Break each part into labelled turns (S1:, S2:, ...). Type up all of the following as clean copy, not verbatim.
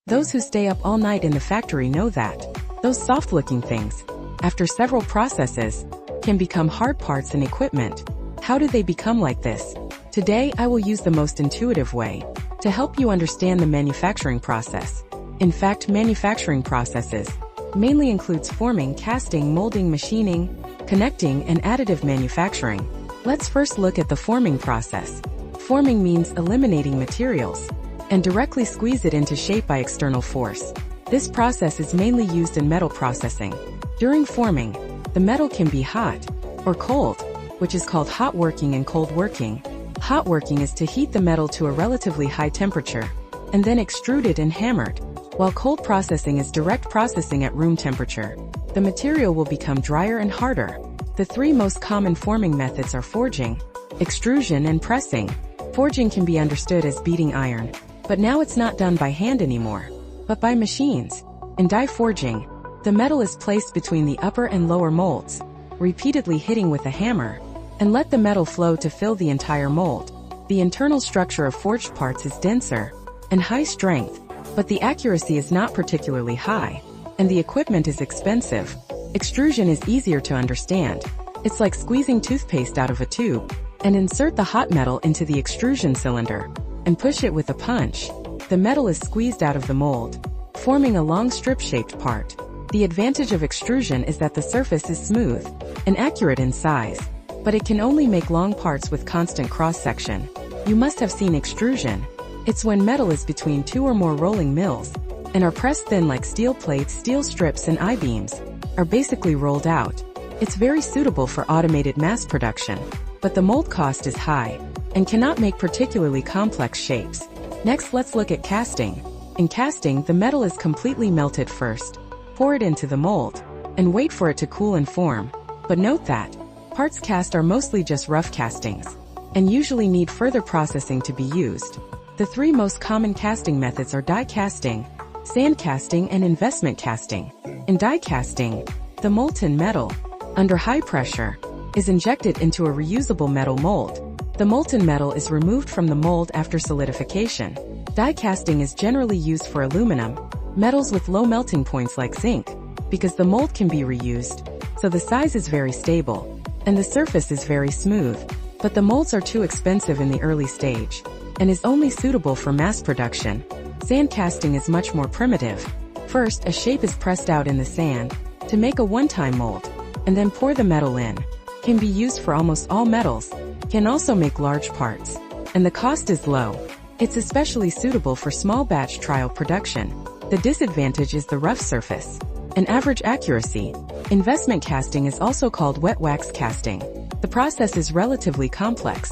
S1: Those who stay up all night in the factory know that. Those soft-looking things, after several processes, can become hard parts and equipment. How do they become like this? Today I will use the most intuitive way to help you understand the manufacturing process. In fact, manufacturing processes mainly includes forming, casting, molding, machining, connecting, and additive manufacturing. Let's first look at the forming process. Forming means eliminating materials and directly squeeze it into shape by external force. This process is mainly used in metal processing. During forming, the metal can be hot or cold, which is called hot working and cold working. Hot working is to heat the metal to a relatively high temperature and then extrude it and hammered, while cold processing is direct processing at room temperature. The material will become drier and harder. The three most common forming methods are forging, extrusion, and pressing. Forging can be understood as beating iron, but now it's not done by hand anymore, but by machines. In die forging, the metal is placed between the upper and lower molds, repeatedly hitting with a hammer, and let the metal flow to fill the entire mold. The internal structure of forged parts is denser and high strength, but the accuracy is not particularly high, and the equipment is expensive. Extrusion is easier to understand. It's like squeezing toothpaste out of a tube, and insert the hot metal into the extrusion cylinder, and push it with a punch. The metal is squeezed out of the mold, forming a long strip-shaped part. The advantage of extrusion is that the surface is smooth and accurate in size, but it can only make long parts with constant cross-section. You must have seen extrusion. It's when metal is between two or more rolling mills, and are pressed thin like steel plates. Steel strips and I-beams are basically rolled out. It's very suitable for automated mass production, but the mold cost is high and cannot make particularly complex shapes. Next, let's look at casting. In casting, the metal is completely melted first. Pour it into the mold and wait for it to cool and form. But note that parts cast are mostly just rough castings and usually need further processing to be used. The three most common casting methods are die casting, sand casting, and investment casting. In die casting, the molten metal, under high pressure, is injected into a reusable metal mold. The molten metal is removed from the mold after solidification. Die casting is generally used for aluminum, metals with low melting points like zinc, because the mold can be reused, so the size is very stable, and the surface is very smooth. But the molds are too expensive in the early stage, and is only suitable for mass production. Sand casting is much more primitive. First, a shape is pressed out in the sand to make a one-time mold, and then pour the metal in. Can be used for almost all metals, can also make large parts, and the cost is low. It's especially suitable for small batch trial production. The disadvantage is the rough surface and average accuracy. Investment casting is also called wet wax casting. The process is relatively complex.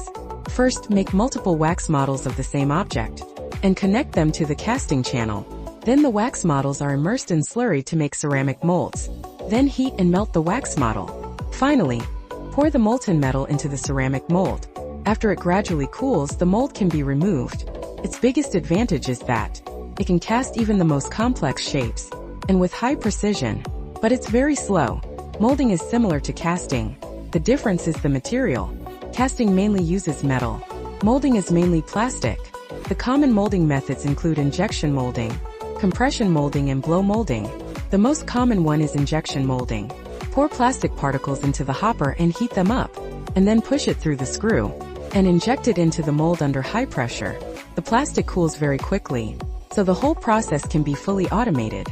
S1: First, make multiple wax models of the same object and connect them to the casting channel. Then the wax models are immersed in slurry to make ceramic molds. Then heat and melt the wax model. Finally, pour the molten metal into the ceramic mold. After it gradually cools, the mold can be removed. Its biggest advantage is that it can cast even the most complex shapes, and with high precision, but it's very slow. Molding is similar to casting. The difference is the material. Casting mainly uses metal. Molding is mainly plastic. The common molding methods include injection molding, compression molding, and blow molding. The most common one is injection molding. Pour plastic particles into the hopper and heat them up, and then push it through the screw, and inject it into the mold under high pressure. The plastic cools very quickly, so the whole process can be fully automated.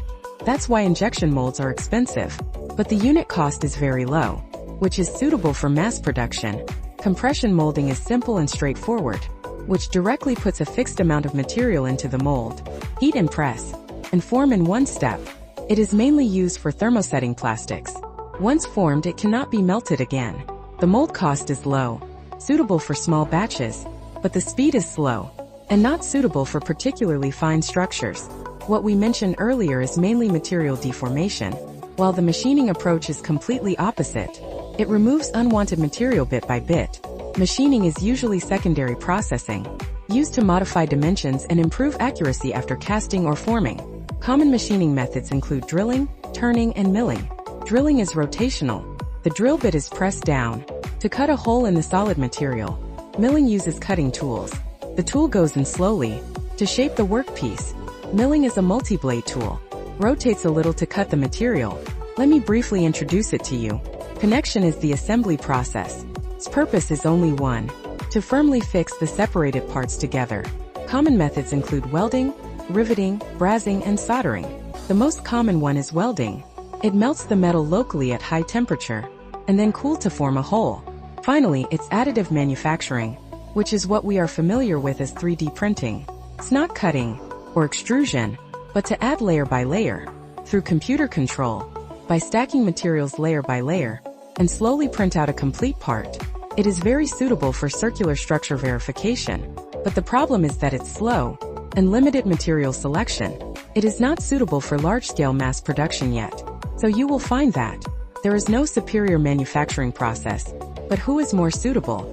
S1: That's why injection molds are expensive, but the unit cost is very low, which is suitable for mass production. Compression molding is simple and straightforward, which directly puts a fixed amount of material into the mold, heat and press, and form in one step. It is mainly used for thermosetting plastics. Once formed, it cannot be melted again. The mold cost is low, suitable for small batches, but the speed is slow, and not suitable for particularly fine structures. What we mentioned earlier is mainly material deformation, while the machining approach is completely opposite. It removes unwanted material bit by bit. Machining is usually secondary processing, used to modify dimensions and improve accuracy after casting or forming. Common machining methods include drilling, turning, and milling. Drilling is rotational. The drill bit is pressed down to cut a hole in the solid material. Milling uses cutting tools. The tool goes in slowly to shape the workpiece. Milling is a multi-blade tool. Rotates a little to cut the material. Let me briefly introduce it to you. Connection is the assembly process. Its purpose is only one: to firmly fix the separated parts together. Common methods include welding, riveting, brazing, and soldering. The most common one is welding. It melts the metal locally at high temperature and then cooled to form a hole. Finally, it's additive manufacturing, which is what we are familiar with as 3D printing. It's not cutting or extrusion, but to add layer by layer, through computer control, by stacking materials layer by layer, and slowly print out a complete part. It is very suitable for circular structure verification, but the problem is that it's slow and limited material selection. It is not suitable for large-scale mass production yet. So you will find that there is no superior manufacturing process, but who is more suitable?